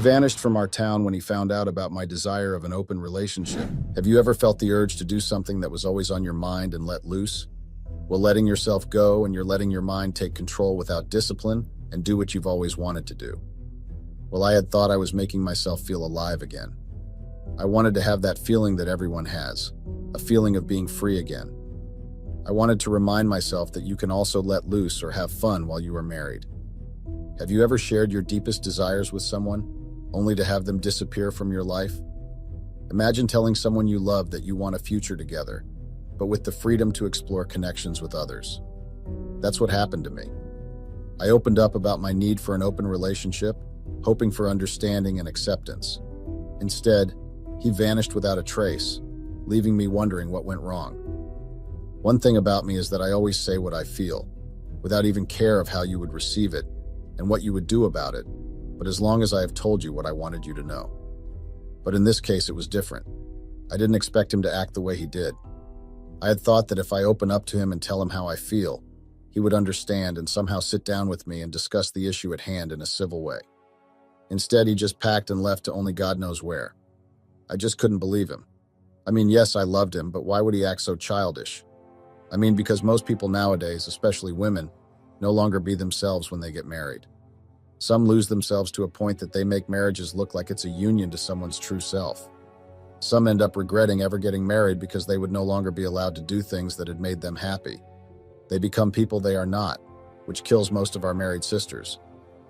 vanished from our town when he found out about my desire of an open relationship. Have you ever felt the urge to do something that was always on your mind and let loose? Well, letting yourself go and you're letting your mind take control without discipline and do what you've always wanted to do. Well, I had thought I was making myself feel alive again. I wanted to have that feeling that everyone has, a feeling of being free again. I wanted to remind myself that you can also let loose or have fun while you are married. Have you ever shared your deepest desires with someone, only to have them disappear from your life? Imagine telling someone you love that you want a future together, but with the freedom to explore connections with others. That's what happened to me. I opened up about my need for an open relationship, hoping for understanding and acceptance. Instead, he vanished without a trace, leaving me wondering what went wrong. One thing about me is that I always say what I feel, without even care of how you would receive it and what you would do about it, but as long as I have told you what I wanted you to know. But in this case, it was different. I didn't expect him to act the way he did. I had thought that if I open up to him and tell him how I feel, he would understand and somehow sit down with me and discuss the issue at hand in a civil way. Instead, he just packed and left to only God knows where. I just couldn't believe him. I mean, yes, I loved him, but why would he act so childish? I mean, because most people nowadays, especially women, no longer be themselves when they get married. Some lose themselves to a point that they make marriages look like it's a union to someone's true self. Some end up regretting ever getting married because they would no longer be allowed to do things that had made them happy. They become people they are not, which kills most of our married sisters.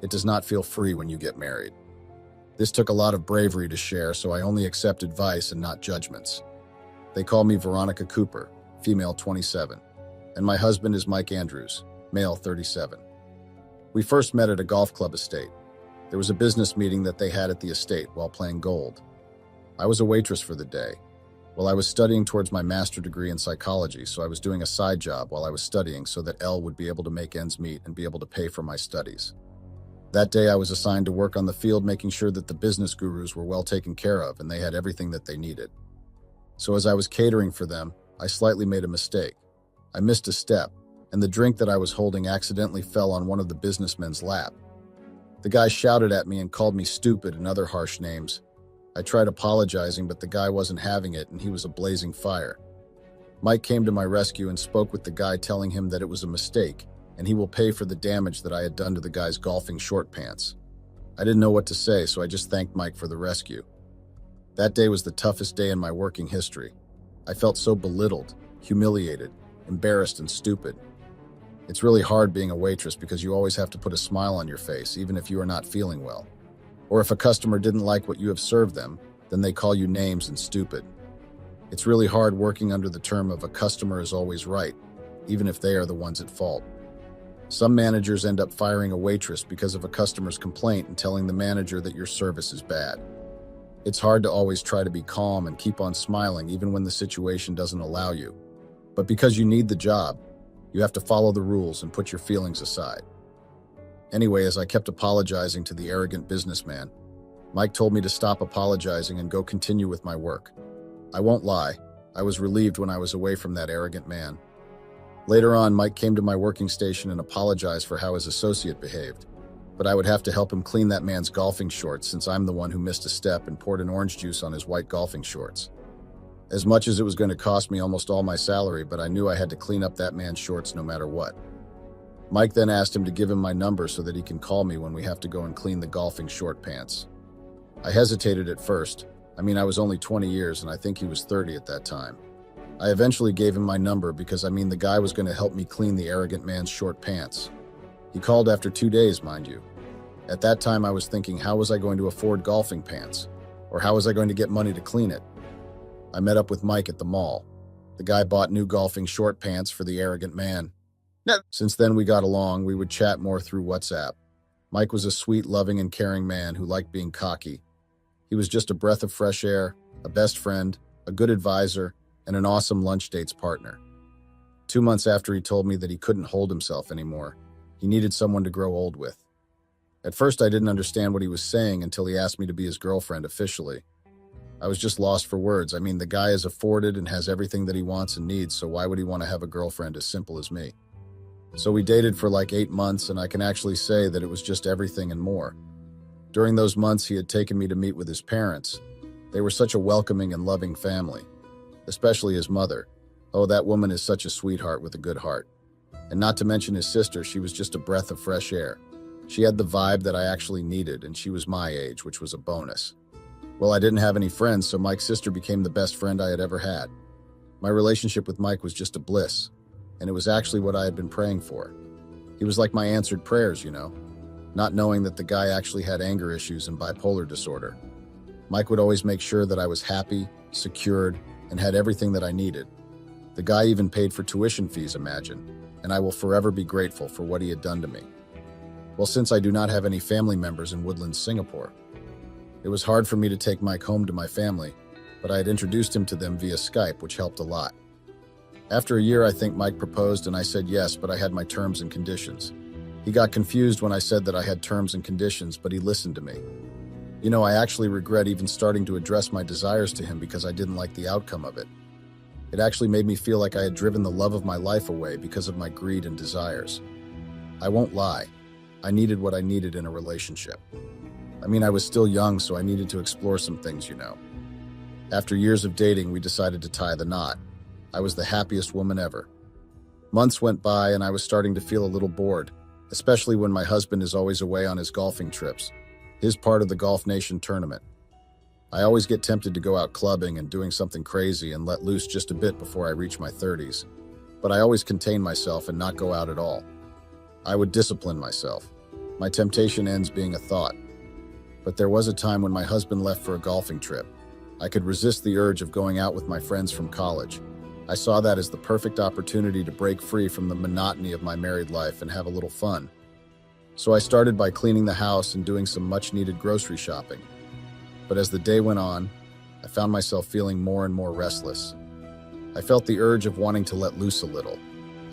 It does not feel free when you get married. This took a lot of bravery to share, so I only accept advice and not judgments. They call me Veronica Cooper, female 27, and my husband is Mike Andrews, male 37. We first met at a golf club estate. There was a business meeting that they had at the estate while playing gold. I was a waitress for the day. Well, I was studying towards my master's degree in psychology, so I was doing a side job while I was studying so that Elle would be able to make ends meet and be able to pay for my studies. That day, I was assigned to work on the field making sure that the business gurus were well taken care of and they had everything that they needed. So as I was catering for them, I slightly made a mistake. I missed a step, and the drink that I was holding accidentally fell on one of the businessmen's lap. The guy shouted at me and called me stupid and other harsh names. I tried apologizing, but the guy wasn't having it and he was a blazing fire. Mike came to my rescue and spoke with the guy, telling him that it was a mistake and he will pay for the damage that I had done to the guy's golfing short pants. I didn't know what to say, so I just thanked Mike for the rescue. That day was the toughest day in my working history. I felt so belittled, humiliated, embarrassed, and stupid. It's really hard being a waitress because you always have to put a smile on your face, even if you are not feeling well. Or if a customer didn't like what you have served them, then they call you names and stupid. It's really hard working under the term of a customer is always right, even if they are the ones at fault. Some managers end up firing a waitress because of a customer's complaint and telling the manager that your service is bad. It's hard to always try to be calm and keep on smiling even when the situation doesn't allow you. But because you need the job, you have to follow the rules and put your feelings aside. Anyway, as I kept apologizing to the arrogant businessman, Mike told me to stop apologizing and go continue with my work. I won't lie, I was relieved when I was away from that arrogant man. Later on, Mike came to my working station and apologized for how his associate behaved, but I would have to help him clean that man's golfing shorts since I'm the one who missed a step and poured an orange juice on his white golfing shorts. As much as it was going to cost me almost all my salary, but I knew I had to clean up that man's shorts no matter what. Mike then asked him to give him my number so that he can call me when we have to go and clean the golfing short pants. I hesitated at first. I was only 20 years and I think he was 30 at that time. I eventually gave him my number because the guy was going to help me clean the arrogant man's short pants. He called after 2 days, mind you. At that time, I was thinking, how was I going to afford golfing pants? Or how was I going to get money to clean it? I met up with Mike at the mall. The guy bought new golfing short pants for the arrogant man. Since then, we got along. We would chat more through WhatsApp. Mike was a sweet, loving, and caring man who liked being cocky. He was just a breath of fresh air, a best friend, a good advisor, and an awesome lunch dates partner. 2 months after he told me that he couldn't hold himself anymore, he needed someone to grow old with. At first, I didn't understand what he was saying until he asked me to be his girlfriend officially. I was just lost for words. The guy is afforded and has everything that he wants and needs, so why would he want to have a girlfriend as simple as me? So we dated for like 8 months, and I can actually say that it was just everything and more. During those months, he had taken me to meet with his parents. They were such a welcoming and loving family, especially his mother. Oh, that woman is such a sweetheart with a good heart. And not to mention his sister, she was just a breath of fresh air. She had the vibe that I actually needed, and she was my age, which was a bonus. Well, I didn't have any friends, so Mike's sister became the best friend I had ever had. My relationship with Mike was just a bliss, and it was actually what I had been praying for. He was like my answered prayers, not knowing that the guy actually had anger issues and bipolar disorder. Mike would always make sure that I was happy, secured, and had everything that I needed. The guy even paid for tuition fees, imagine, and I will forever be grateful for what he had done to me. Well, since I do not have any family members in Woodlands, Singapore, it was hard for me to take Mike home to my family, but I had introduced him to them via Skype, which helped a lot. After a year, I think Mike proposed and I said yes, but I had my terms and conditions. He got confused when I said that I had terms and conditions, but he listened to me. I actually regret even starting to address my desires to him because I didn't like the outcome of it. It actually made me feel like I had driven the love of my life away because of my greed and desires. I won't lie. I needed what I needed in a relationship. I was still young, so I needed to explore some things. After years of dating, we decided to tie the knot. I was the happiest woman ever. Months went by and I was starting to feel a little bored, especially when my husband is always away on his golfing trips, his part of the Golf Nation tournament. I always get tempted to go out clubbing and doing something crazy and let loose just a bit before I reach my 30s, but I always contain myself and not go out at all. I would discipline myself. My temptation ends being a thought. But there was a time when my husband left for a golfing trip. I could resist the urge of going out with my friends from college. I saw that as the perfect opportunity to break free from the monotony of my married life and have a little fun. So I started by cleaning the house and doing some much-needed grocery shopping. But as the day went on, I found myself feeling more and more restless. I felt the urge of wanting to let loose a little.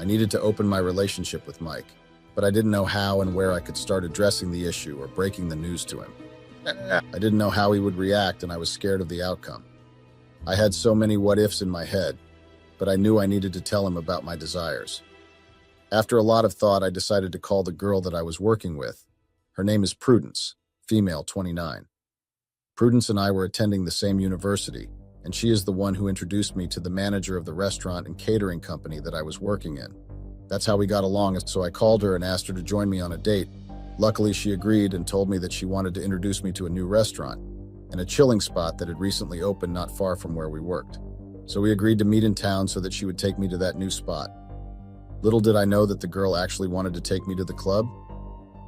I needed to open my relationship with Mike, but I didn't know how and where I could start addressing the issue or breaking the news to him. I didn't know how he would react, and I was scared of the outcome. I had so many what-ifs in my head, but I knew I needed to tell him about my desires. After a lot of thought, I decided to call the girl that I was working with. Her name is Prudence, female, 29. Prudence and I were attending the same university, and she is the one who introduced me to the manager of the restaurant and catering company that I was working in. That's how we got along, so I called her and asked her to join me on a date. Luckily, she agreed and told me that she wanted to introduce me to a new restaurant and a chilling spot that had recently opened not far from where we worked. So we agreed to meet in town so that she would take me to that new spot. Little did I know that the girl actually wanted to take me to the club.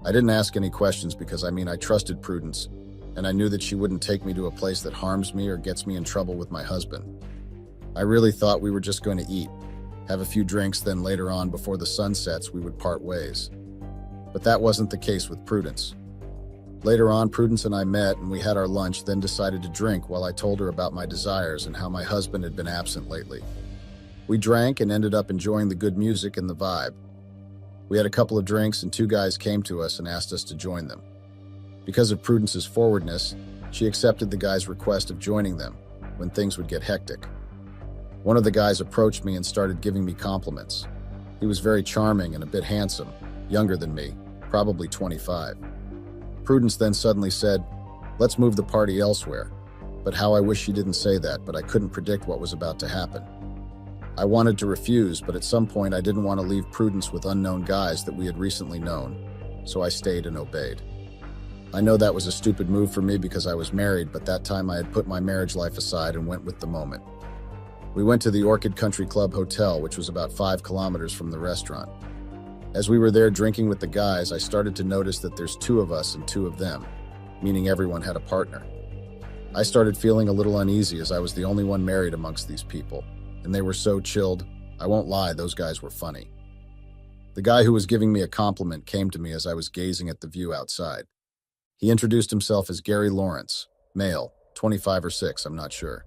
I didn't ask any questions because I trusted Prudence, and I knew that she wouldn't take me to a place that harms me or gets me in trouble with my husband. I really thought we were just going to eat, have a few drinks, then later on, before the sun sets, we would part ways. But that wasn't the case with Prudence. Later on, Prudence and I met and we had our lunch, then decided to drink while I told her about my desires and how my husband had been absent lately. We drank and ended up enjoying the good music and the vibe. We had a couple of drinks and two guys came to us and asked us to join them. Because of Prudence's forwardness, she accepted the guy's request of joining them when things would get hectic. One of the guys approached me and started giving me compliments. He was very charming and a bit handsome, younger than me, probably 25. Prudence then suddenly said, "Let's move the party elsewhere." But how I wish she didn't say that, but I couldn't predict what was about to happen. I wanted to refuse, but at some point I didn't want to leave Prudence with unknown guys that we had recently known, so I stayed and obeyed. I know that was a stupid move for me because I was married, but that time I had put my marriage life aside and went with the moment. We went to the Orchid Country Club Hotel, which was about 5 kilometers from the restaurant. As we were there drinking with the guys, I started to notice that there's 2 of us and 2 of them, meaning everyone had a partner. I started feeling a little uneasy as I was the only one married amongst these people, and they were so chilled. I won't lie, those guys were funny. The guy who was giving me a compliment came to me as I was gazing at the view outside. He introduced himself as Gary Lawrence, male, 25 or 6, I'm not sure.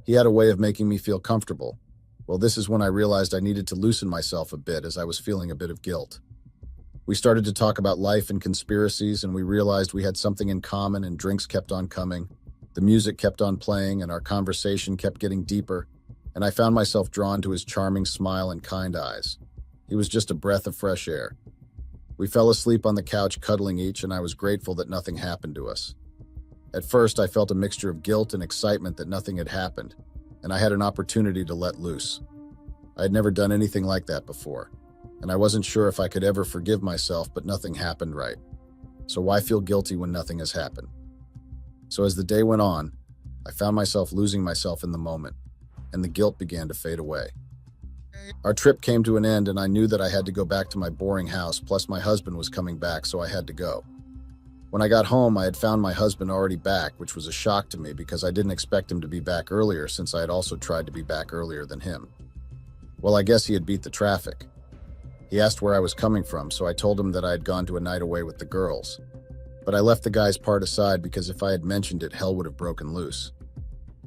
He had a way of making me feel comfortable. Well, this is when I realized I needed to loosen myself a bit as I was feeling a bit of guilt. We started to talk about life and conspiracies, and we realized we had something in common, and drinks kept on coming. The music kept on playing, and our conversation kept getting deeper, and I found myself drawn to his charming smile and kind eyes. He was just a breath of fresh air. We fell asleep on the couch, cuddling each, and I was grateful that nothing happened to us. At first, I felt a mixture of guilt and excitement that nothing had happened, and I had an opportunity to let loose. I had never done anything like that before, and I wasn't sure if I could ever forgive myself, but nothing happened right. So why feel guilty when nothing has happened? So as the day went on, I found myself losing myself in the moment, and the guilt began to fade away. Our trip came to an end, and I knew that I had to go back to my boring house, plus my husband was coming back, so I had to go. When I got home, I had found my husband already back, which was a shock to me because I didn't expect him to be back earlier, since I had also tried to be back earlier than him. Well, I guess he had beat the traffic. He asked where I was coming from, so I told him that I had gone to a night away with the girls. But I left the guy's part aside because if I had mentioned it, hell would have broken loose.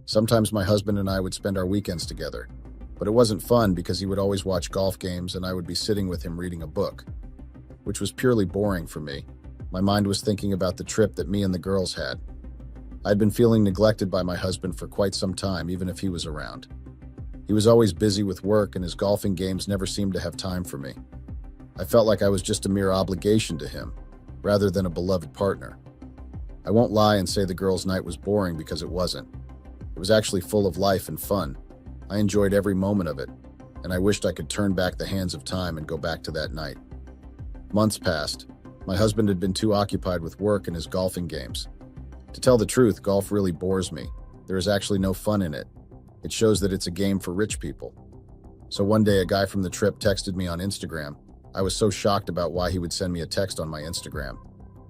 Sometimes my husband and I would spend our weekends together, but it wasn't fun because he would always watch golf games and I would be sitting with him reading a book, which was purely boring for me. My mind was thinking about the trip that me and the girls had. I'd been feeling neglected by my husband for quite some time, even if he was around. He was always busy with work and his golfing games never seemed to have time for me. I felt like I was just a mere obligation to him, rather than a beloved partner. I won't lie and say the girls' night was boring because it wasn't. It was actually full of life and fun. I enjoyed every moment of it, and I wished I could turn back the hands of time and go back to that night. Months passed. My husband had been too occupied with work and his golfing games. To tell the truth, golf really bores me. There is actually no fun in it. It shows that it's a game for rich people. So one day, a guy from the trip texted me on Instagram. I was so shocked about why he would send me a text on my Instagram.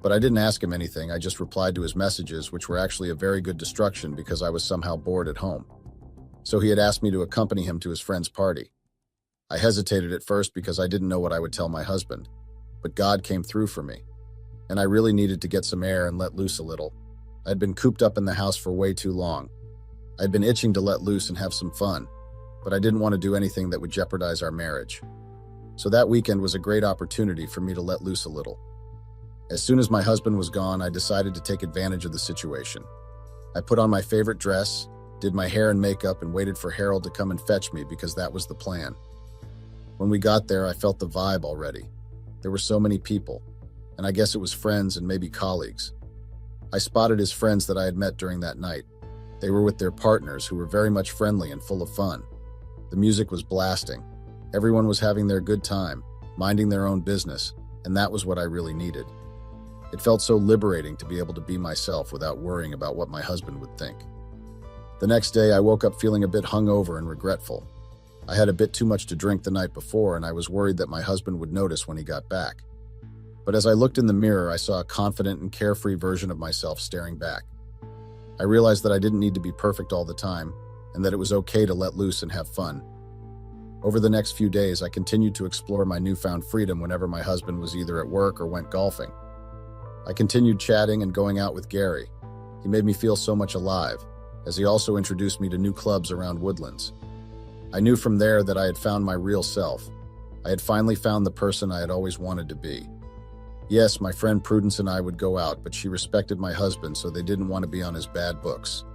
But I didn't ask him anything, I just replied to his messages, which were actually a very good distraction because I was somehow bored at home. So he had asked me to accompany him to his friend's party. I hesitated at first because I didn't know what I would tell my husband. But God came through for me, and I really needed to get some air and let loose a little. I'd been cooped up in the house for way too long. I'd been itching to let loose and have some fun, but I didn't want to do anything that would jeopardize our marriage. So that weekend was a great opportunity for me to let loose a little. As soon as my husband was gone, I decided to take advantage of the situation. I put on my favorite dress, did my hair and makeup, and waited for Harold to come and fetch me because that was the plan. When we got there, I felt the vibe already. There were so many people, and I guess it was friends and maybe colleagues. I spotted his friends that I had met during that night. They were with their partners who were very much friendly and full of fun. The music was blasting. Everyone was having their good time, minding their own business, and that was what I really needed. It felt so liberating to be able to be myself without worrying about what my husband would think. The next day, I woke up feeling a bit hungover and regretful. I had a bit too much to drink the night before, and I was worried that my husband would notice when he got back. But as I looked in the mirror, I saw a confident and carefree version of myself staring back. I realized that I didn't need to be perfect all the time, and that it was okay to let loose and have fun. Over the next few days, I continued to explore my newfound freedom whenever my husband was either at work or went golfing. I continued chatting and going out with Gary. He made me feel so much alive, as he also introduced me to new clubs around Woodlands. I knew from there that I had found my real self. I had finally found the person I had always wanted to be. Yes, my friend Prudence and I would go out, but she respected my husband, so they didn't want to be on his bad books.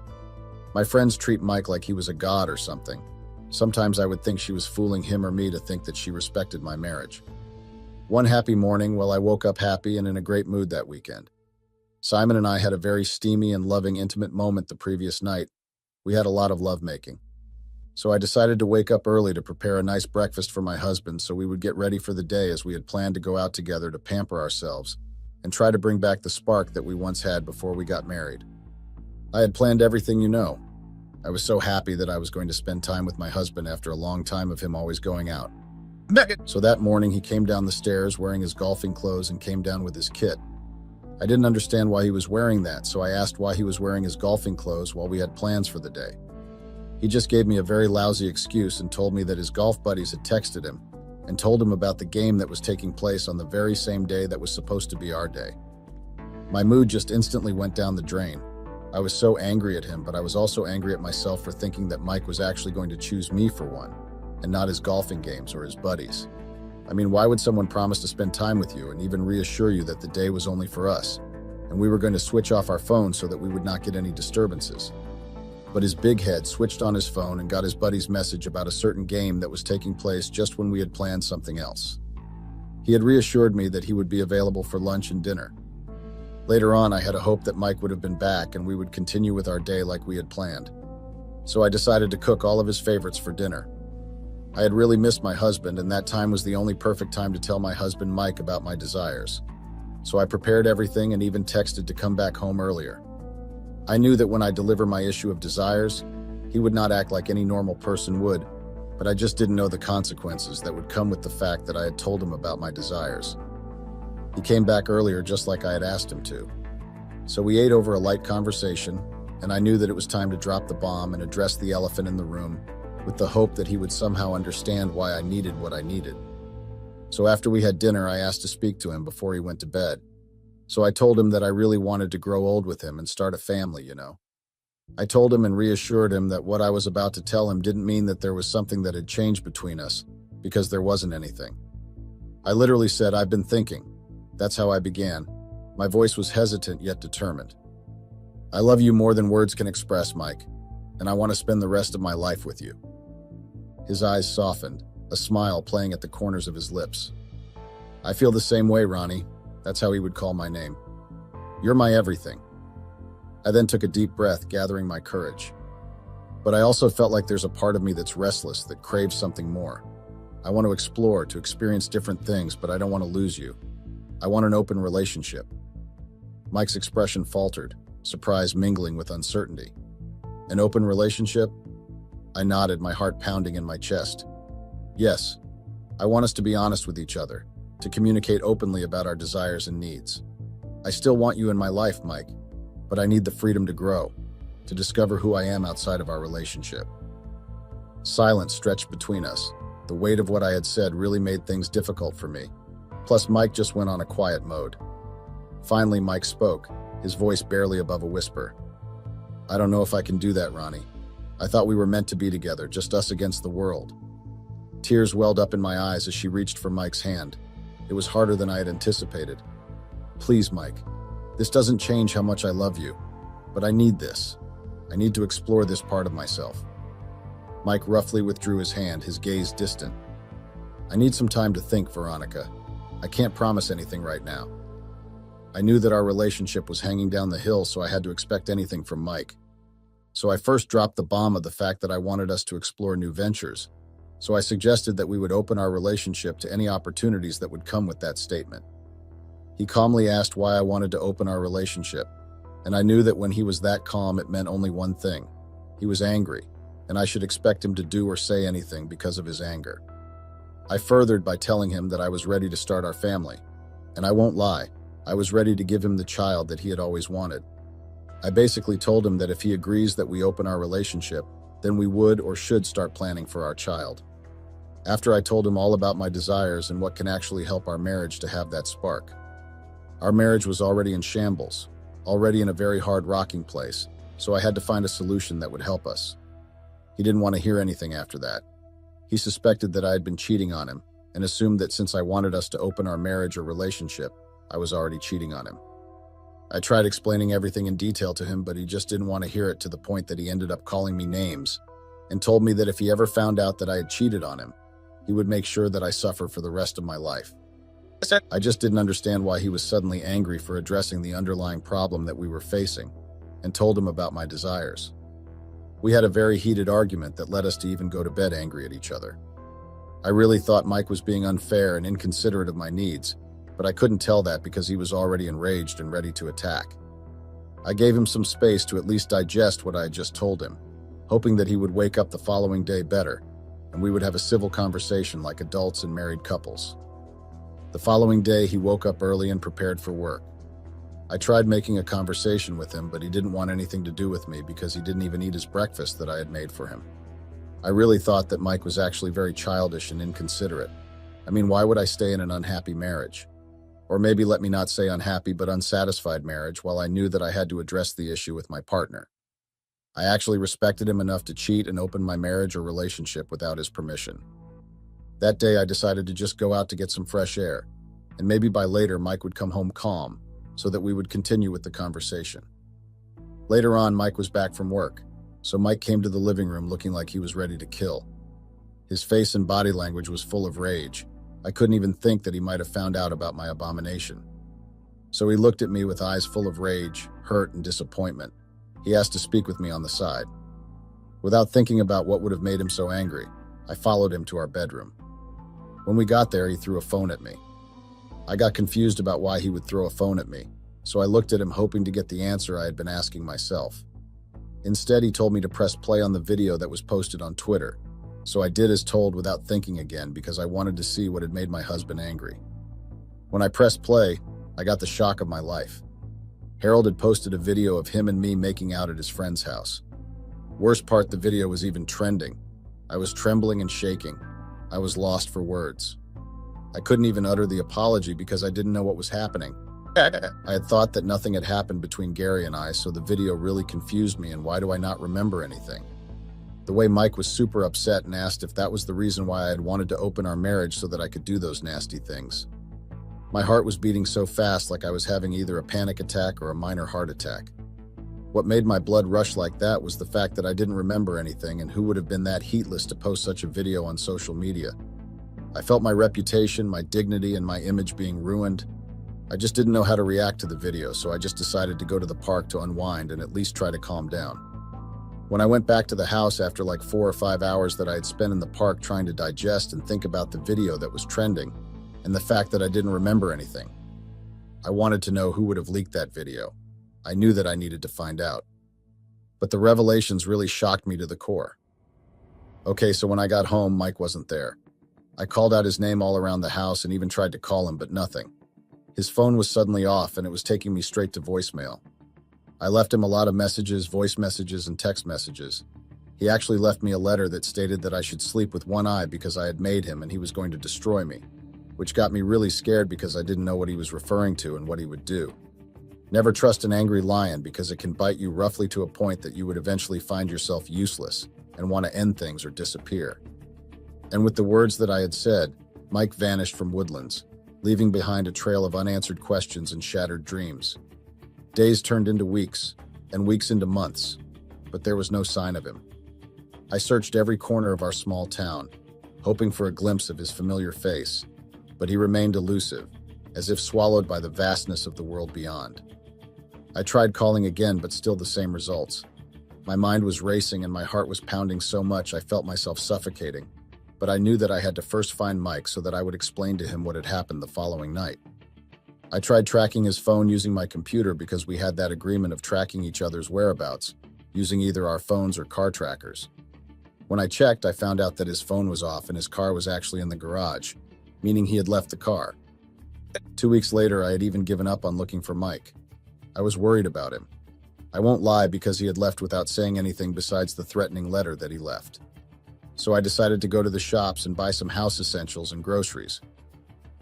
My friends treat Mike like he was a god or something. Sometimes I would think she was fooling him or me to think that she respected my marriage. One happy morning, I woke up happy and in a great mood that weekend. Simon and I had a very steamy and loving, intimate moment the previous night. We had a lot of lovemaking. So I decided to wake up early to prepare a nice breakfast for my husband so we would get ready for the day, as we had planned to go out together to pamper ourselves and try to bring back the spark that we once had before we got married. I had planned everything, you know. I was so happy that I was going to spend time with my husband after a long time of him always going out. So that morning he came down the stairs wearing his golfing clothes and came down with his kit. I didn't understand why he was wearing that, so I asked why he was wearing his golfing clothes while we had plans for the day. He just gave me a very lousy excuse and told me that his golf buddies had texted him and told him about the game that was taking place on the very same day that was supposed to be our day. My mood just instantly went down the drain. I was so angry at him, but I was also angry at myself for thinking that Mike was actually going to choose me for one, and not his golfing games or his buddies. I mean, why would someone promise to spend time with you and even reassure you that the day was only for us, and we were going to switch off our phones so that we would not get any disturbances? But his big head switched on his phone and got his buddy's message about a certain game that was taking place just when we had planned something else. He had reassured me that he would be available for lunch and dinner. Later on, I had a hope that Mike would have been back and we would continue with our day like we had planned. So I decided to cook all of his favorites for dinner. I had really missed my husband, and that time was the only perfect time to tell my husband Mike about my desires. So I prepared everything and even texted to come back home earlier. I knew that when I deliver my issue of desires, he would not act like any normal person would, but I just didn't know the consequences that would come with the fact that I had told him about my desires. He came back earlier just like I had asked him to. So we ate over a light conversation, and I knew that it was time to drop the bomb and address the elephant in the room, with the hope that he would somehow understand why I needed what I needed. So after we had dinner, I asked to speak to him before he went to bed. So I told him that I really wanted to grow old with him and start a family, I told him and reassured him that what I was about to tell him didn't mean that there was something that had changed between us, because there wasn't anything. I literally said, "I've been thinking." That's how I began. My voice was hesitant yet determined. "I love you more than words can express, Mike, and I want to spend the rest of my life with you." His eyes softened, a smile playing at the corners of his lips. "I feel the same way, Ronnie." That's how he would call my name. "You're my everything." I then took a deep breath, gathering my courage. But I also felt like there's a part of me that's restless, that craves something more. I want to explore, to experience different things, but I don't want to lose you. I want an open relationship. Mike's expression faltered, surprise mingling with uncertainty. "An open relationship?" I nodded, my heart pounding in my chest. "Yes, I want us to be honest with each other, to communicate openly about our desires and needs. I still want you in my life, Mike, but I need the freedom to grow, to discover who I am outside of our relationship." Silence stretched between us. The weight of what I had said really made things difficult for me. Plus, Mike just went on a quiet mode. Finally, Mike spoke, his voice barely above a whisper. "I don't know if I can do that, Ronnie. I thought we were meant to be together, just us against the world." Tears welled up in my eyes as she reached for Mike's hand. It was harder than I had anticipated. "Please, Mike. This doesn't change how much I love you, but I need this. I need to explore this part of myself." Mike roughly withdrew his hand, his gaze distant. "I need some time to think, Veronica. I can't promise anything right now." I knew that our relationship was hanging down the hill, so I had to expect anything from Mike. So I first dropped the bomb of the fact that I wanted us to explore new ventures. So I suggested that we would open our relationship to any opportunities that would come with that statement. He calmly asked why I wanted to open our relationship, and I knew that when he was that calm, it meant only one thing. He was angry, and I should expect him to do or say anything because of his anger. I furthered by telling him that I was ready to start our family, and I won't lie, I was ready to give him the child that he had always wanted. I basically told him that if he agrees that we open our relationship, then we would or should start planning for our child. After I told him all about my desires and what can actually help our marriage to have that spark. Our marriage was already in shambles, already in a very hard rocking place, so I had to find a solution that would help us. He didn't want to hear anything after that. He suspected that I had been cheating on him and assumed that since I wanted us to open our marriage or relationship, I was already cheating on him. I tried explaining everything in detail to him, but he just didn't want to hear it, to the point that he ended up calling me names and told me that if he ever found out that I had cheated on him, he would make sure that I suffer for the rest of my life. I just didn't understand why he was suddenly angry for addressing the underlying problem that we were facing, and told him about my desires. We had a very heated argument that led us to even go to bed angry at each other. I really thought Mike was being unfair and inconsiderate of my needs, but I couldn't tell that because he was already enraged and ready to attack. I gave him some space to at least digest what I had just told him, hoping that he would wake up the following day better, and we would have a civil conversation like adults and married couples. The following day, he woke up early and prepared for work. I tried making a conversation with him, but he didn't want anything to do with me because he didn't even eat his breakfast that I had made for him. I really thought that Mike was actually very childish and inconsiderate. I mean, why would I stay in an unhappy marriage? Or maybe let me not say unhappy, but unsatisfied marriage, while I knew that I had to address the issue with my partner. I actually respected him enough to cheat and open my marriage or relationship without his permission. That day, I decided to just go out to get some fresh air, and maybe by later, Mike would come home calm, so that we would continue with the conversation. Later on, Mike was back from work, so Mike came to the living room looking like he was ready to kill. His face and body language was full of rage, I couldn't even think that he might have found out about my abomination. So he looked at me with eyes full of rage, hurt, and disappointment. He asked to speak with me on the side. Without thinking about what would have made him so angry, I followed him to our bedroom. When we got there, he threw a phone at me. I got confused about why he would throw a phone at me, so I looked at him hoping to get the answer I had been asking myself. Instead, he told me to press play on the video that was posted on Twitter, so I did as told without thinking again because I wanted to see what had made my husband angry. When I pressed play, I got the shock of my life. Harold had posted a video of him and me making out at his friend's house. Worst part, the video was even trending. I was trembling and shaking. I was lost for words. I couldn't even utter the apology because I didn't know what was happening. I had thought that nothing had happened between Gary and I, so the video really confused me, and why do I not remember anything? The way Mike was super upset and asked if that was the reason why I had wanted to open our marriage so that I could do those nasty things. My heart was beating so fast like I was having either a panic attack or a minor heart attack. What made my blood rush like that was the fact that I didn't remember anything, and who would have been that heatless to post such a video on social media? I felt my reputation, my dignity, and my image being ruined. I just didn't know how to react to the video, so I just decided to go to the park to unwind and at least try to calm down. When I went back to the house after like 4 or 5 hours that I had spent in the park trying to digest and think about the video that was trending, and the fact that I didn't remember anything, I wanted to know who would have leaked that video. I knew that I needed to find out. But the revelations really shocked me to the core. Okay, so when I got home, Mike wasn't there. I called out his name all around the house and even tried to call him, but nothing. His phone was suddenly off and it was taking me straight to voicemail. I left him a lot of messages, voice messages, and text messages. He actually left me a letter that stated that I should sleep with one eye because I had made him and he was going to destroy me, which got me really scared because I didn't know what he was referring to and what he would do. Never trust an angry lion because it can bite you roughly to a point that you would eventually find yourself useless and want to end things or disappear. And with the words that I had said, Mike vanished from Woodlands, leaving behind a trail of unanswered questions and shattered dreams. Days turned into weeks, and weeks into months, but there was no sign of him. I searched every corner of our small town, hoping for a glimpse of his familiar face, but he remained elusive, as if swallowed by the vastness of the world beyond. I tried calling again, but still the same results. My mind was racing and my heart was pounding so much I felt myself suffocating, but I knew that I had to first find Mike so that I would explain to him what had happened the following night. I tried tracking his phone using my computer because we had that agreement of tracking each other's whereabouts, using either our phones or car trackers. When I checked, I found out that his phone was off and his car was actually in the garage, meaning he had left the car. 2 weeks later, I had even given up on looking for Mike. I was worried about him. I won't lie, because he had left without saying anything besides the threatening letter that he left. So I decided to go to the shops and buy some house essentials and groceries.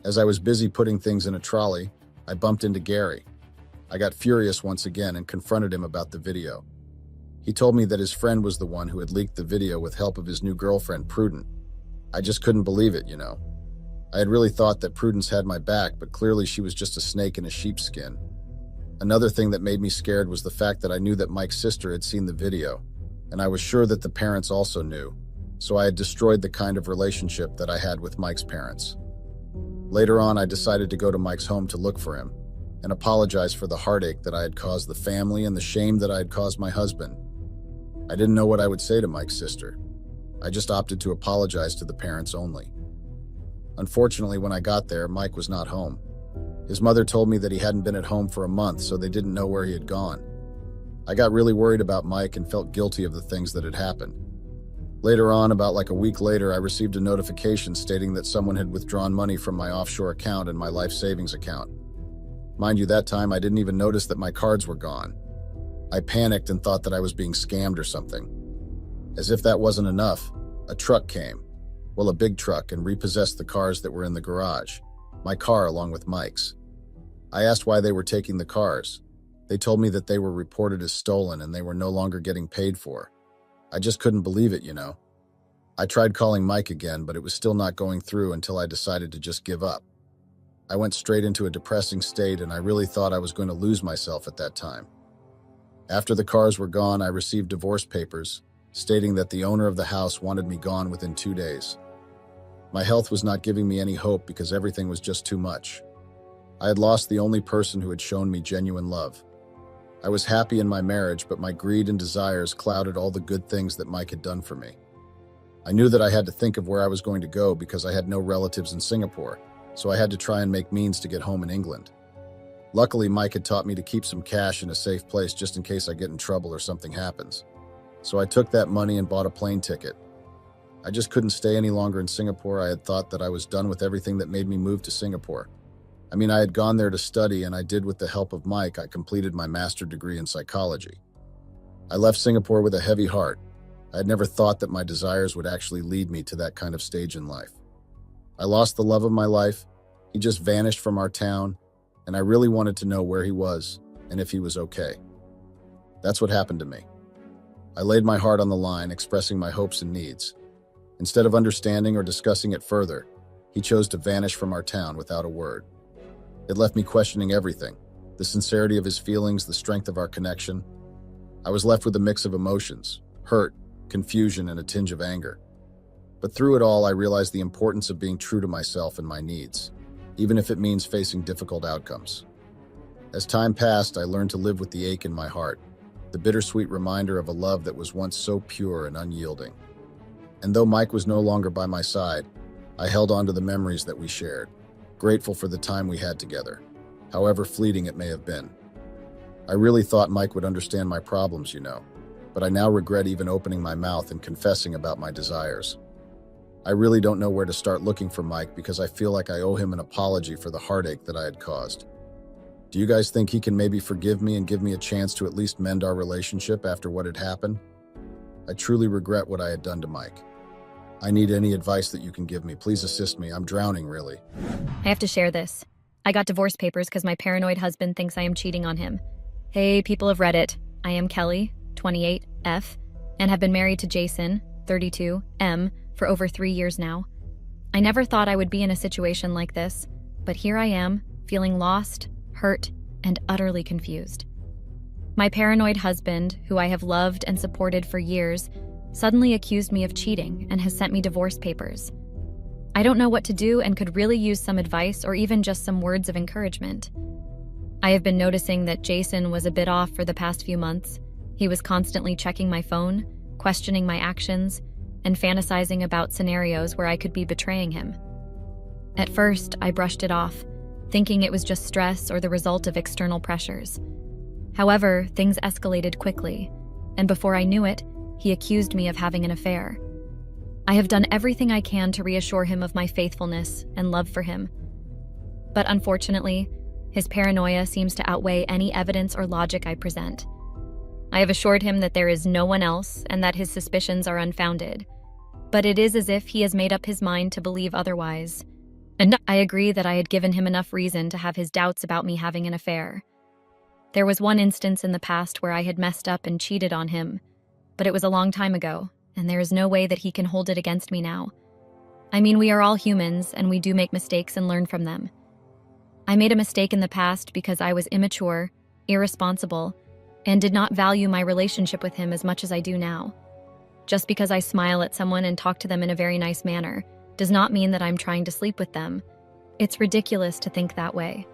As I was busy putting things in a trolley, I bumped into Gary. I got furious once again and confronted him about the video. He told me that his friend was the one who had leaked the video with help of his new girlfriend, Prudence. I just couldn't believe it, you know. I had really thought that Prudence had my back, but clearly she was just a snake in a sheep's skin. Another thing that made me scared was the fact that I knew that Mike's sister had seen the video, and I was sure that the parents also knew, so I had destroyed the kind of relationship that I had with Mike's parents. Later on, I decided to go to Mike's home to look for him and apologize for the heartache that I had caused the family and the shame that I had caused my husband. I didn't know what I would say to Mike's sister. I just opted to apologize to the parents only. Unfortunately, when I got there, Mike was not home. His mother told me that he hadn't been at home for a month, so they didn't know where he had gone. I got really worried about Mike and felt guilty of the things that had happened. Later on, about like a week later, I received a notification stating that someone had withdrawn money from my offshore account and my life savings account. Mind you, that time I didn't even notice that my cards were gone. I panicked and thought that I was being scammed or something. As if that wasn't enough, a truck came. Well, a big truck, and repossessed the cars that were in the garage. My car along with Mike's. I asked why they were taking the cars. They told me that they were reported as stolen and they were no longer getting paid for. I just couldn't believe it, you know. I tried calling Mike again, but it was still not going through until I decided to just give up. I went straight into a depressing state and I really thought I was going to lose myself at that time. After the cars were gone, I received divorce papers stating that the owner of the house wanted me gone within 2 days. My health was not giving me any hope because everything was just too much. I had lost the only person who had shown me genuine love. I was happy in my marriage, but my greed and desires clouded all the good things that Mike had done for me. I knew that I had to think of where I was going to go because I had no relatives in Singapore, so I had to try and make means to get home in England. Luckily, Mike had taught me to keep some cash in a safe place just in case I get in trouble or something happens. So I took that money and bought a plane ticket. I just couldn't stay any longer in Singapore. I had thought that I was done with everything that made me move to Singapore. I had gone there to study, and I did with the help of Mike. I completed my master's degree in psychology. I left Singapore with a heavy heart. I had never thought that my desires would actually lead me to that kind of stage in life. I lost the love of my life. He just vanished from our town, and I really wanted to know where he was and if he was okay. That's what happened to me. I laid my heart on the line, expressing my hopes and needs. Instead of understanding or discussing it further, he chose to vanish from our town without a word. It left me questioning everything, the sincerity of his feelings, the strength of our connection. I was left with a mix of emotions, hurt, confusion, and a tinge of anger. But through it all, I realized the importance of being true to myself and my needs, even if it means facing difficult outcomes. As time passed, I learned to live with the ache in my heart, the bittersweet reminder of a love that was once so pure and unyielding. And though Mike was no longer by my side, I held on to the memories that we shared, grateful for the time we had together, however fleeting it may have been. I really thought Mike would understand my problems, but I now regret even opening my mouth and confessing about my desires. I really don't know where to start looking for Mike because I feel like I owe him an apology for the heartache that I had caused. Do you guys think he can maybe forgive me and give me a chance to at least mend our relationship after what had happened? I truly regret what I had done to Mike. I need any advice that you can give me. Please assist me. I'm drowning, really. I have to share this. I got divorce papers because my paranoid husband thinks I am cheating on him. Hey, people of Reddit. I am Kelly, 28, F, and have been married to Jason, 32, M, for over 3 years now. I never thought I would be in a situation like this, but here I am, feeling lost, hurt, and utterly confused. My paranoid husband, who I have loved and supported for years, suddenly accused me of cheating and has sent me divorce papers. I don't know what to do and could really use some advice or even just some words of encouragement. I have been noticing that Jason was a bit off for the past few months. He was constantly checking my phone, questioning my actions, and fantasizing about scenarios where I could be betraying him. At first, I brushed it off, thinking it was just stress or the result of external pressures. However, things escalated quickly, and before I knew it, he accused me of having an affair. I have done everything I can to reassure him of my faithfulness and love for him. But unfortunately, his paranoia seems to outweigh any evidence or logic I present. I have assured him that there is no one else and that his suspicions are unfounded. But it is as if he has made up his mind to believe otherwise. And I agree that I had given him enough reason to have his doubts about me having an affair. There was one instance in the past where I had messed up and cheated on him, but it was a long time ago, and there is no way that he can hold it against me now. We are all humans, and we do make mistakes and learn from them. I made a mistake in the past because I was immature, irresponsible, and did not value my relationship with him as much as I do now. Just because I smile at someone and talk to them in a very nice manner does not mean that I'm trying to sleep with them. It's ridiculous to think that way.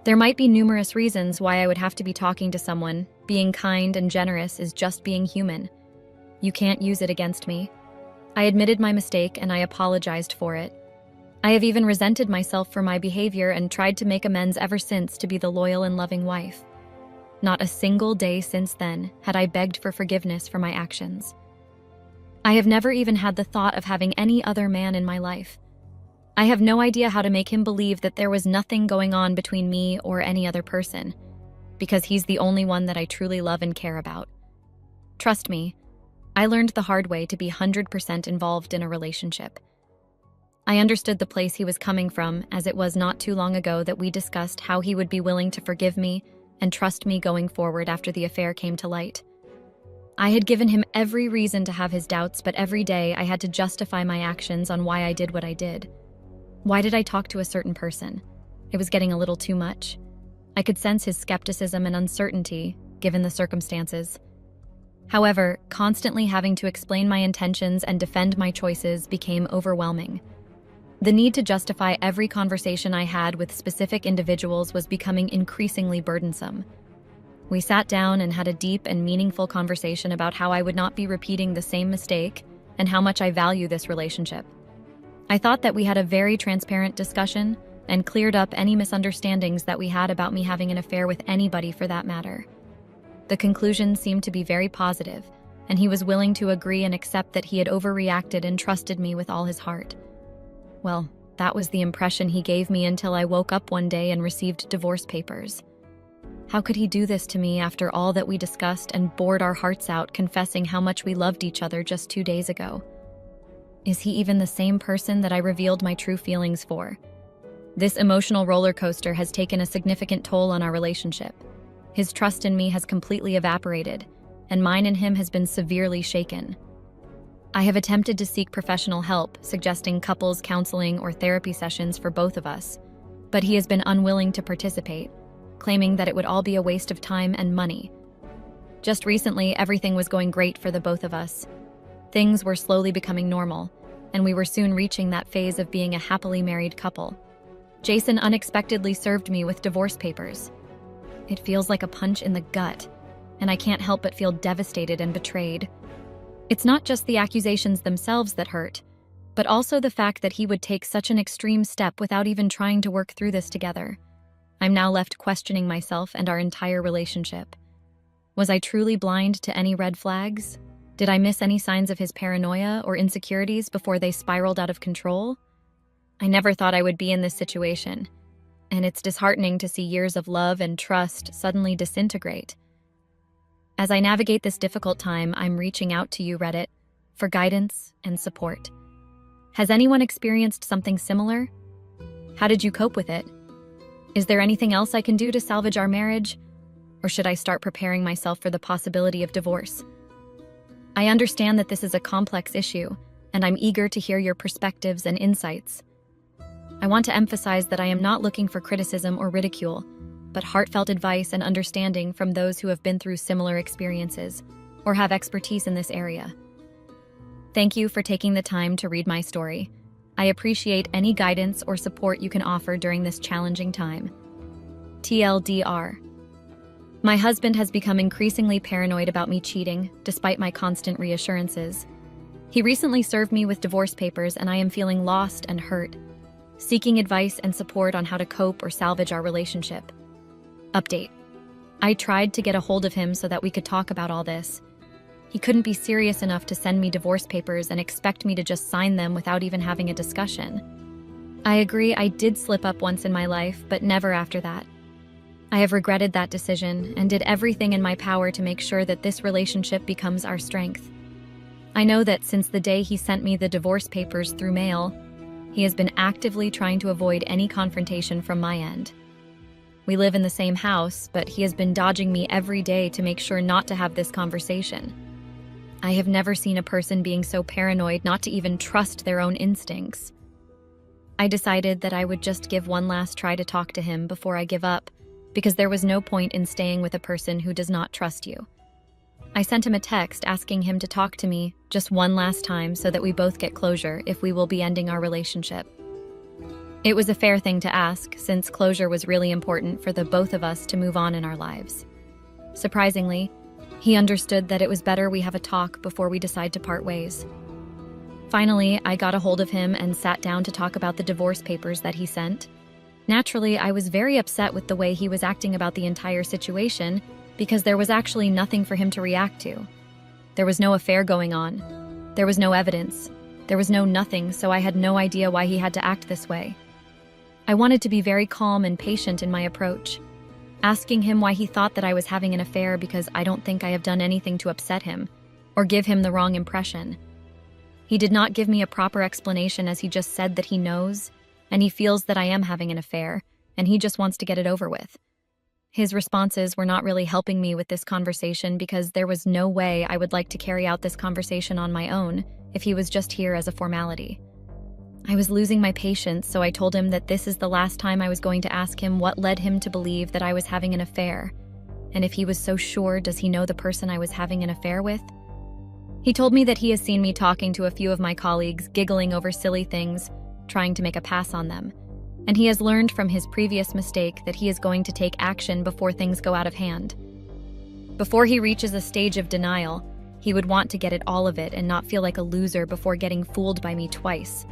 There might be numerous reasons why I would have to be talking to someone. Being kind and generous is just being human. You can't use it against me. I admitted my mistake and I apologized for it. I have even resented myself for my behavior and tried to make amends ever since to be the loyal and loving wife. Not a single day since then had I begged for forgiveness for my actions. I have never even had the thought of having any other man in my life. I have no idea how to make him believe that there was nothing going on between me or any other person, because he's the only one that I truly love and care about. Trust me, I learned the hard way to be 100% involved in a relationship. I understood the place he was coming from, as it was not too long ago that we discussed how he would be willing to forgive me and trust me going forward after the affair came to light. I had given him every reason to have his doubts, but every day I had to justify my actions on why I did what I did. Why did I talk to a certain person? It was getting a little too much. I could sense his skepticism and uncertainty, given the circumstances. However, constantly having to explain my intentions and defend my choices became overwhelming. The need to justify every conversation I had with specific individuals was becoming increasingly burdensome. We sat down and had a deep and meaningful conversation about how I would not be repeating the same mistake and how much I value this relationship. I thought that we had a very transparent discussion and cleared up any misunderstandings that we had about me having an affair with anybody for that matter. The conclusion seemed to be very positive, and he was willing to agree and accept that he had overreacted and trusted me with all his heart. Well, that was the impression he gave me until I woke up one day and received divorce papers. How could he do this to me after all that we discussed and bored our hearts out, confessing how much we loved each other just 2 days ago? Is he even the same person that I revealed my true feelings for? This emotional roller coaster has taken a significant toll on our relationship. His trust in me has completely evaporated, and mine in him has been severely shaken. I have attempted to seek professional help, suggesting couples counseling or therapy sessions for both of us, but he has been unwilling to participate, claiming that it would all be a waste of time and money. Just recently, everything was going great for the both of us. Things were slowly becoming normal, and we were soon reaching that phase of being a happily married couple. Jason unexpectedly served me with divorce papers. It feels like a punch in the gut, and I can't help but feel devastated and betrayed. It's not just the accusations themselves that hurt, but also the fact that he would take such an extreme step without even trying to work through this together. I'm now left questioning myself and our entire relationship. Was I truly blind to any red flags? Did I miss any signs of his paranoia or insecurities before they spiraled out of control? I never thought I would be in this situation, and it's disheartening to see years of love and trust suddenly disintegrate. As I navigate this difficult time, I'm reaching out to you, Reddit, for guidance and support. Has anyone experienced something similar? How did you cope with it? Is there anything else I can do to salvage our marriage? Or should I start preparing myself for the possibility of divorce? I understand that this is a complex issue, and I'm eager to hear your perspectives and insights. I want to emphasize that I am not looking for criticism or ridicule, but heartfelt advice and understanding from those who have been through similar experiences or have expertise in this area. Thank you for taking the time to read my story. I appreciate any guidance or support you can offer during this challenging time. TLDR. My husband has become increasingly paranoid about me cheating, despite my constant reassurances. He recently served me with divorce papers, and I am feeling lost and hurt, seeking advice and support on how to cope or salvage our relationship. Update. I tried to get a hold of him so that we could talk about all this. He couldn't be serious enough to send me divorce papers and expect me to just sign them without even having a discussion. I agree I did slip up once in my life, but never after that. I have regretted that decision and did everything in my power to make sure that this relationship becomes our strength. I know that since the day he sent me the divorce papers through mail, he has been actively trying to avoid any confrontation from my end. We live in the same house, but he has been dodging me every day to make sure not to have this conversation. I have never seen a person being so paranoid not to even trust their own instincts. I decided that I would just give one last try to talk to him before I give up, because there was no point in staying with a person who does not trust you. I sent him a text asking him to talk to me just one last time so that we both get closure if we will be ending our relationship. It was a fair thing to ask, since closure was really important for the both of us to move on in our lives. Surprisingly, he understood that it was better we have a talk before we decide to part ways. Finally, I got a hold of him and sat down to talk about the divorce papers that he sent. Naturally, I was very upset with the way he was acting about the entire situation because there was actually nothing for him to react to. There was no affair going on. There was no evidence. There was no nothing, so I had no idea why he had to act this way. I wanted to be very calm and patient in my approach, asking him why he thought that I was having an affair because I don't think I have done anything to upset him or give him the wrong impression. He did not give me a proper explanation, as he just said that he knows and he feels that I am having an affair and he just wants to get it over with. His responses were not really helping me with this conversation because there was no way I would like to carry out this conversation on my own if he was just here as a formality. I was losing my patience, so I told him that this is the last time I was going to ask him what led him to believe that I was having an affair, and if he was so sure, does he know the person I was having an affair with? He told me that he has seen me talking to a few of my colleagues, giggling over silly things, trying to make a pass on them. And he has learned from his previous mistake that he is going to take action before things go out of hand. Before he reaches a stage of denial, he would want to get it all of it and not feel like a loser before getting fooled by me twice.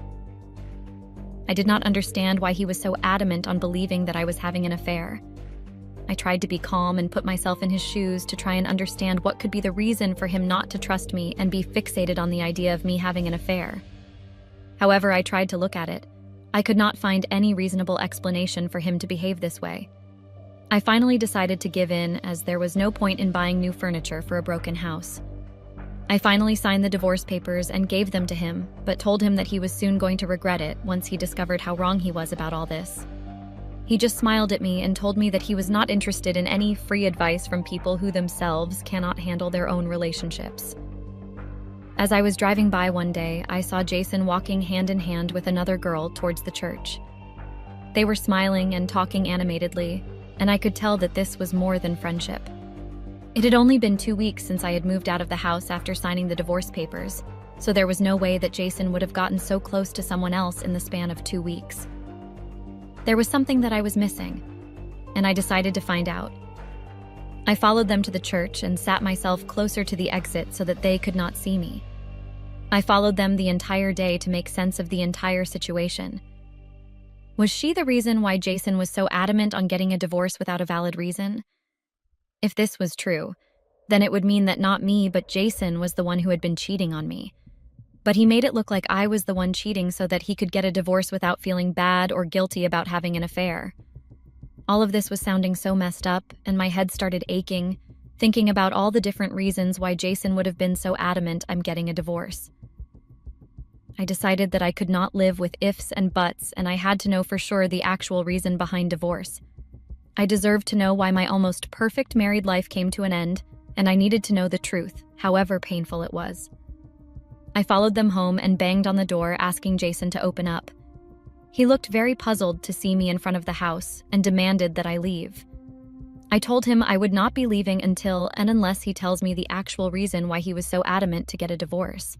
I did not understand why he was so adamant on believing that I was having an affair. I tried to be calm and put myself in his shoes to try and understand what could be the reason for him not to trust me and be fixated on the idea of me having an affair. However, I tried to look at it. I could not find any reasonable explanation for him to behave this way. I finally decided to give in, as there was no point in buying new furniture for a broken house. I finally signed the divorce papers and gave them to him, but told him that he was soon going to regret it once he discovered how wrong he was about all this. He just smiled at me and told me that he was not interested in any free advice from people who themselves cannot handle their own relationships. As I was driving by one day, I saw Jason walking hand in hand with another girl towards the church. They were smiling and talking animatedly, and I could tell that this was more than friendship. It had only been 2 weeks since I had moved out of the house after signing the divorce papers, so there was no way that Jason would have gotten so close to someone else in the span of 2 weeks. There was something that I was missing, and I decided to find out. I followed them to the church and sat myself closer to the exit so that they could not see me. I followed them the entire day to make sense of the entire situation. Was she the reason why Jason was so adamant on getting a divorce without a valid reason? If this was true, then it would mean that not me, but Jason was the one who had been cheating on me. But he made it look like I was the one cheating so that he could get a divorce without feeling bad or guilty about having an affair. All of this was sounding so messed up, and my head started aching, thinking about all the different reasons why Jason would have been so adamant I'm getting a divorce. I decided that I could not live with ifs and buts, and I had to know for sure the actual reason behind divorce. I deserved to know why my almost perfect married life came to an end, and I needed to know the truth, however painful it was. I followed them home and banged on the door, asking Jason to open up. He looked very puzzled to see me in front of the house and demanded that I leave. I told him I would not be leaving until and unless he tells me the actual reason why he was so adamant to get a divorce.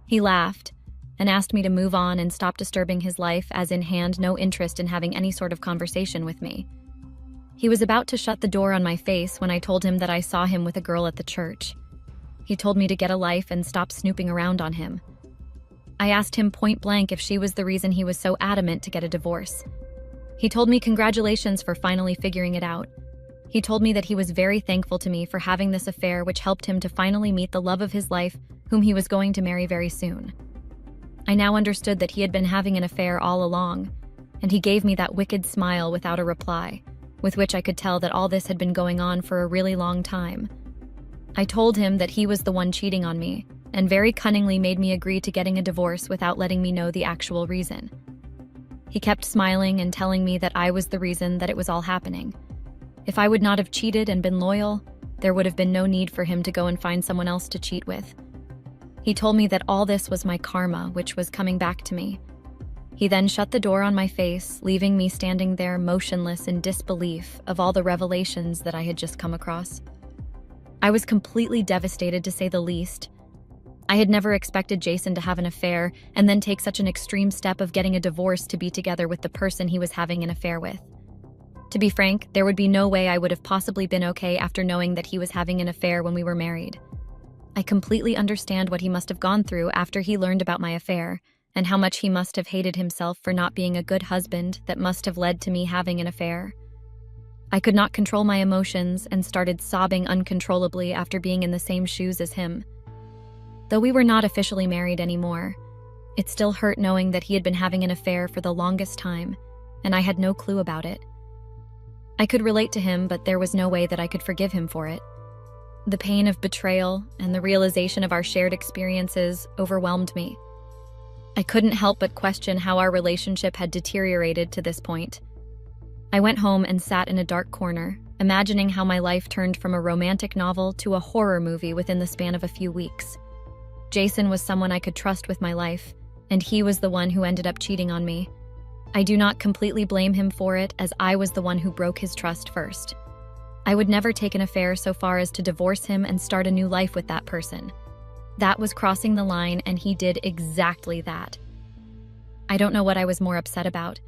He laughed and asked me to move on and stop disturbing his life, as in hand no interest in having any sort of conversation with me. He was about to shut the door on my face when I told him that I saw him with a girl at the church. He told me to get a life and stop snooping around on him. I asked him point blank if she was the reason he was so adamant to get a divorce. He told me congratulations for finally figuring it out. He told me that he was very thankful to me for having this affair, which helped him to finally meet the love of his life, whom he was going to marry very soon. I now understood that he had been having an affair all along, and he gave me that wicked smile without a reply, with which I could tell that all this had been going on for a really long time. I told him that he was the one cheating on me, and very cunningly made me agree to getting a divorce without letting me know the actual reason. He kept smiling and telling me that I was the reason that it was all happening. If I would not have cheated and been loyal, there would have been no need for him to go and find someone else to cheat with. He told me that all this was my karma, which was coming back to me. He then shut the door on my face, leaving me standing there motionless in disbelief of all the revelations that I had just come across. I was completely devastated, to say the least. I had never expected Jason to have an affair and then take such an extreme step of getting a divorce to be together with the person he was having an affair with. To be frank, there would be no way I would have possibly been okay after knowing that he was having an affair when we were married. I completely understand what he must have gone through after he learned about my affair, and how much he must have hated himself for not being a good husband that must have led to me having an affair. I could not control my emotions and started sobbing uncontrollably after being in the same shoes as him. Though we were not officially married anymore, it still hurt knowing that he had been having an affair for the longest time, and I had no clue about it. I could relate to him, but there was no way that I could forgive him for it. The pain of betrayal and the realization of our shared experiences overwhelmed me. I couldn't help but question how our relationship had deteriorated to this point. I went home and sat in a dark corner, imagining how my life turned from a romantic novel to a horror movie within the span of a few weeks. Jason was someone I could trust with my life, and he was the one who ended up cheating on me. I do not completely blame him for it, as I was the one who broke his trust first. I would never take an affair so far as to divorce him and start a new life with that person. That was crossing the line, and he did exactly that. I don't know what I was more upset about.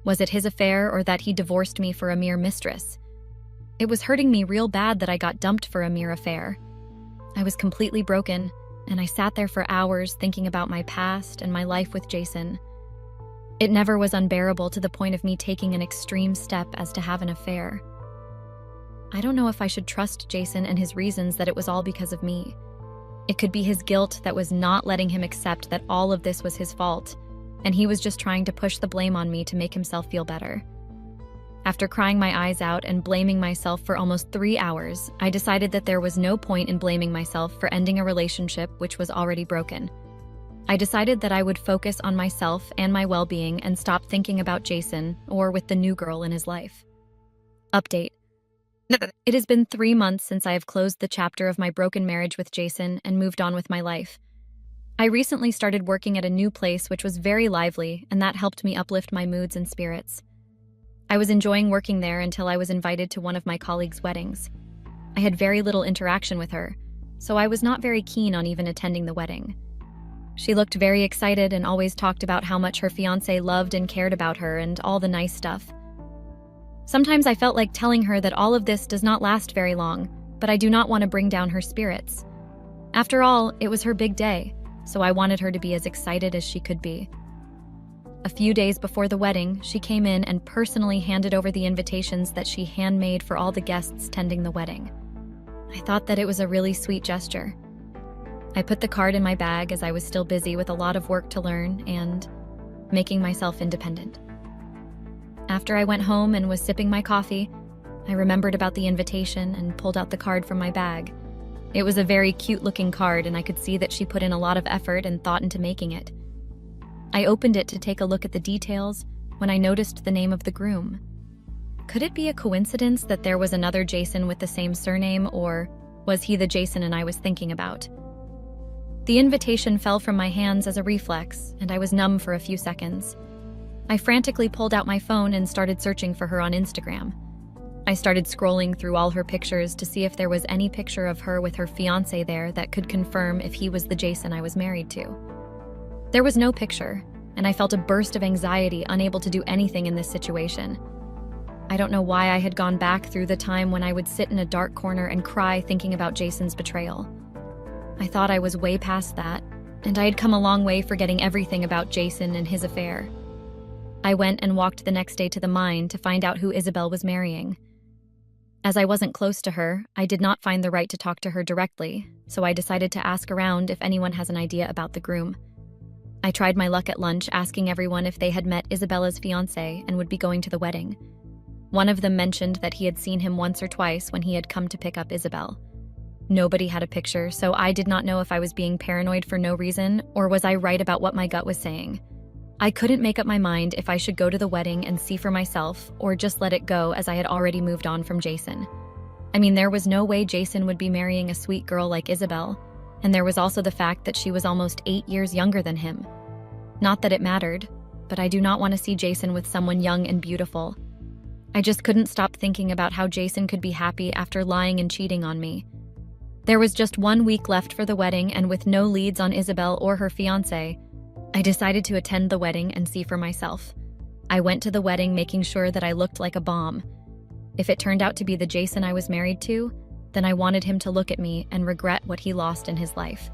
Was it his affair or that he divorced me for a mere mistress? It was hurting me real bad that I got dumped for a mere affair. I was completely broken, and I sat there for hours thinking about my past and my life with Jason. It never was unbearable to the point of me taking an extreme step as to have an affair. I don't know if I should trust Jason and his reasons that it was all because of me. It could be his guilt that was not letting him accept that all of this was his fault, and he was just trying to push the blame on me to make himself feel better. After crying my eyes out and blaming myself for almost 3 hours, I decided that there was no point in blaming myself for ending a relationship which was already broken. I decided that I would focus on myself and my well-being and stop thinking about Jason or with the new girl in his life. Update. It has been 3 months since I have closed the chapter of my broken marriage with Jason and moved on with my life. I recently started working at a new place which was very lively, and that helped me uplift my moods and spirits. I was enjoying working there until I was invited to one of my colleagues' weddings. I had very little interaction with her, so I was not very keen on even attending the wedding. She looked very excited and always talked about how much her fiancé loved and cared about her and all the nice stuff. Sometimes I felt like telling her that all of this does not last very long, but I do not want to bring down her spirits. After all, it was her big day, so I wanted her to be as excited as she could be. A few days before the wedding, she came in and personally handed over the invitations that she handmade for all the guests tending the wedding. I thought that it was a really sweet gesture. I put the card in my bag as I was still busy with a lot of work to learn and making myself independent. After I went home and was sipping my coffee, I remembered about the invitation and pulled out the card from my bag. It was a very cute-looking card, and I could see that she put in a lot of effort and thought into making it. I opened it to take a look at the details when I noticed the name of the groom. Could it be a coincidence that there was another Jason with the same surname, or was he the Jason I was thinking about? The invitation fell from my hands as a reflex, and I was numb for a few seconds. I frantically pulled out my phone and started searching for her on Instagram. I started scrolling through all her pictures to see if there was any picture of her with her fiancé there that could confirm if he was the Jason I was married to. There was no picture, and I felt a burst of anxiety, unable to do anything in this situation. I don't know why I had gone back through the time when I would sit in a dark corner and cry thinking about Jason's betrayal. I thought I was way past that, and I had come a long way forgetting everything about Jason and his affair. I went and walked the next day to the mine to find out who Isabel was marrying. As I wasn't close to her, I did not find the right to talk to her directly, so I decided to ask around if anyone has an idea about the groom. I tried my luck at lunch, asking everyone if they had met Isabella's fiancé and would be going to the wedding. One of them mentioned that he had seen him once or twice when he had come to pick up Isabel. Nobody had a picture, so I did not know if I was being paranoid for no reason, or was I right about what my gut was saying. I couldn't make up my mind if I should go to the wedding and see for myself, or just let it go as I had already moved on from Jason. I mean, there was no way Jason would be marrying a sweet girl like Isabel, and there was also the fact that she was almost 8 years younger than him. Not that it mattered, but I do not want to see Jason with someone young and beautiful. I just couldn't stop thinking about how Jason could be happy after lying and cheating on me. There was just 1 week left for the wedding, and with no leads on Isabel or her fiancé, I decided to attend the wedding and see for myself. I went to the wedding making sure that I looked like a bomb. If it turned out to be the Jason I was married to, then I wanted him to look at me and regret what he lost in his life.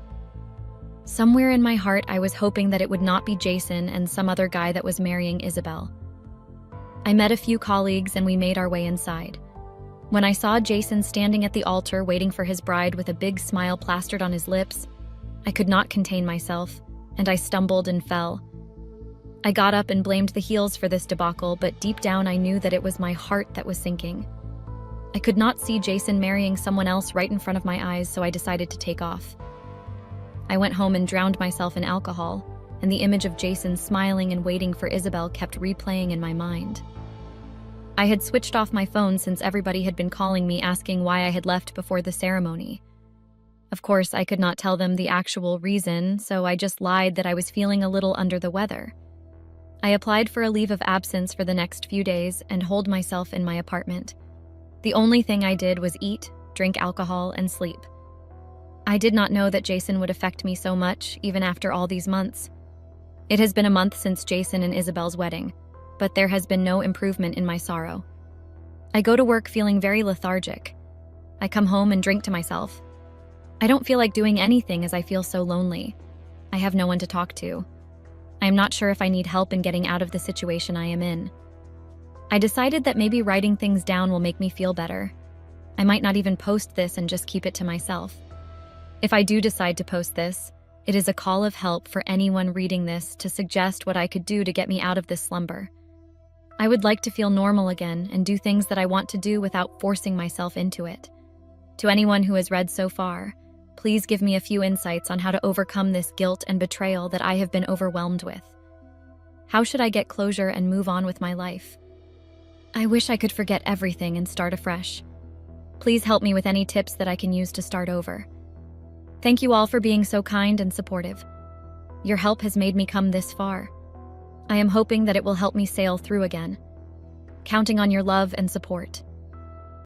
Somewhere in my heart, I was hoping that it would not be Jason and some other guy that was marrying Isabel. I met a few colleagues and we made our way inside. When I saw Jason standing at the altar waiting for his bride with a big smile plastered on his lips, I could not contain myself, and I stumbled and fell. I got up and blamed the heels for this debacle, but deep down I knew that it was my heart that was sinking. I could not see Jason marrying someone else right in front of my eyes, so I decided to take off. I went home and drowned myself in alcohol, and the image of Jason smiling and waiting for Isabel kept replaying in my mind. I had switched off my phone since everybody had been calling me asking why I had left before the ceremony. Of course, I could not tell them the actual reason, so I just lied that I was feeling a little under the weather. I applied for a leave of absence for the next few days and holed myself in my apartment. The only thing I did was eat, drink alcohol, and sleep. I did not know that Jason would affect me so much, even after all these months. It has been a month since Jason and Isabel's wedding, but there has been no improvement in my sorrow. I go to work feeling very lethargic. I come home and drink to myself. I don't feel like doing anything as I feel so lonely. I have no one to talk to. I am not sure if I need help in getting out of the situation I am in. I decided that maybe writing things down will make me feel better. I might not even post this and just keep it to myself. If I do decide to post this, it is a call of help for anyone reading this to suggest what I could do to get me out of this slumber. I would like to feel normal again and do things that I want to do without forcing myself into it. To anyone who has read so far, please give me a few insights on how to overcome this guilt and betrayal that I have been overwhelmed with. How should I get closure and move on with my life? I wish I could forget everything and start afresh. Please help me with any tips that I can use to start over. Thank you all for being so kind and supportive. Your help has made me come this far. I am hoping that it will help me sail through again. Counting on your love and support.